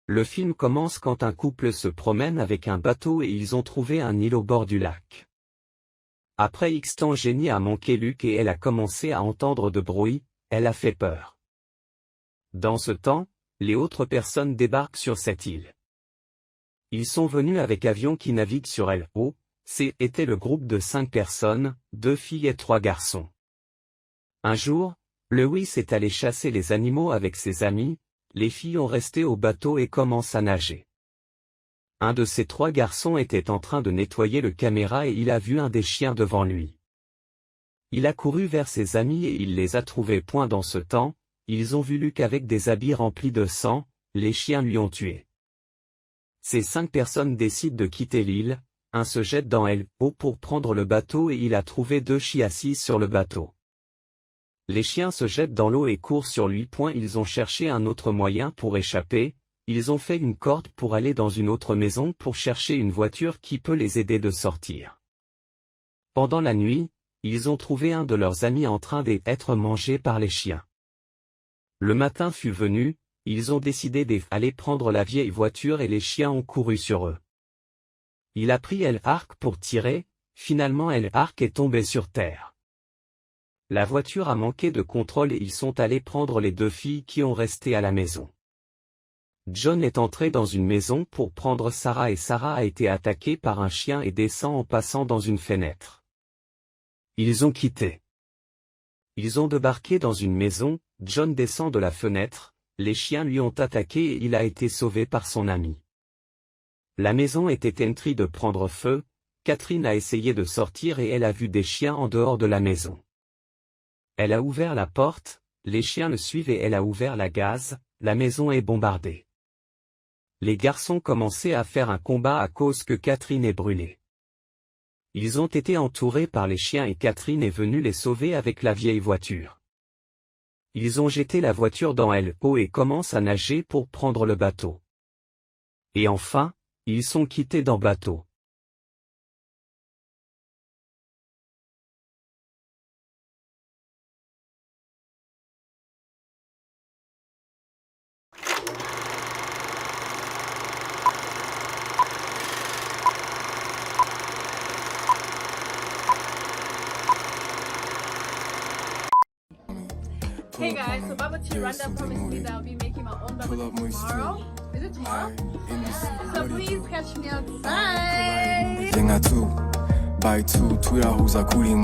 Le film commence quand un couple se promène avec un bateau et ils ont trouvé un île au bord du lac. Après X temps, Jenny a manqué Luke et elle a commencé à entendre de bruit, elle a fait peur. Dans ce temps, les autres personnes débarquent sur cette île. Ils sont venus avec avion qui navigue sur elle. Était le groupe de 5 personnes, 2 filles et 3 garçons. Un jour, Lewis est allé chasser les animaux avec ses amis, les filles ont resté au bateau et commencent à nager. Un de ces 3 garçons était en train de nettoyer le caméra et il a vu un des chiens devant lui. Il a couru vers ses amis et il les a trouvés. Dans ce temps, ils ont vu Luke avec des habits remplis de sang, les chiens lui ont tué. Ces 5 personnes décident de quitter l'île, un se jette dans elle pour prendre le bateau et il a trouvé 2 chiens assis sur le bateau. Les chiens se jettent dans l'eau et courent sur lui. Ils ont cherché un autre moyen pour échapper, ils ont fait une corde pour aller dans une autre maison pour chercher une voiture qui peut les aider de sortir. Pendant la nuit, ils ont trouvé un de leurs amis en train d'être mangé par les chiens. Le matin fut venu, ils ont décidé d'aller prendre la vieille voiture et les chiens ont couru sur eux. Il a pris l'arc pour tirer, finalement l'arc est tombé sur terre. La voiture a manqué de contrôle et ils sont allés prendre les 2 filles qui ont resté à la maison. John est entré dans une maison pour prendre Sarah et Sarah a été attaquée par un chien et descend en passant dans une fenêtre. Ils ont quitté. Ils ont débarqué dans une maison, John descend de la fenêtre, les chiens lui ont attaqué et il a été sauvé par son ami. La maison était en train de prendre feu, Catherine a essayé de sortir et elle a vu des chiens en dehors de la maison. Elle a ouvert la porte, les chiens le suivent et elle a ouvert la gaz, la maison est bombardée. Les garçons commençaient à faire un combat à cause que Catherine est brûlée. Ils ont été entourés par les chiens et Catherine est venue les sauver avec la vieille voiture. Ils ont jeté la voiture dans l'eau et commencent à nager pour prendre le bateau. Et enfin, ils sont quittés dans le bateau. Hey guys, so Bubble Tea Rundown promised me that I'll be making my own bubble tea tomorrow. Is it tomorrow? So please catch me outside.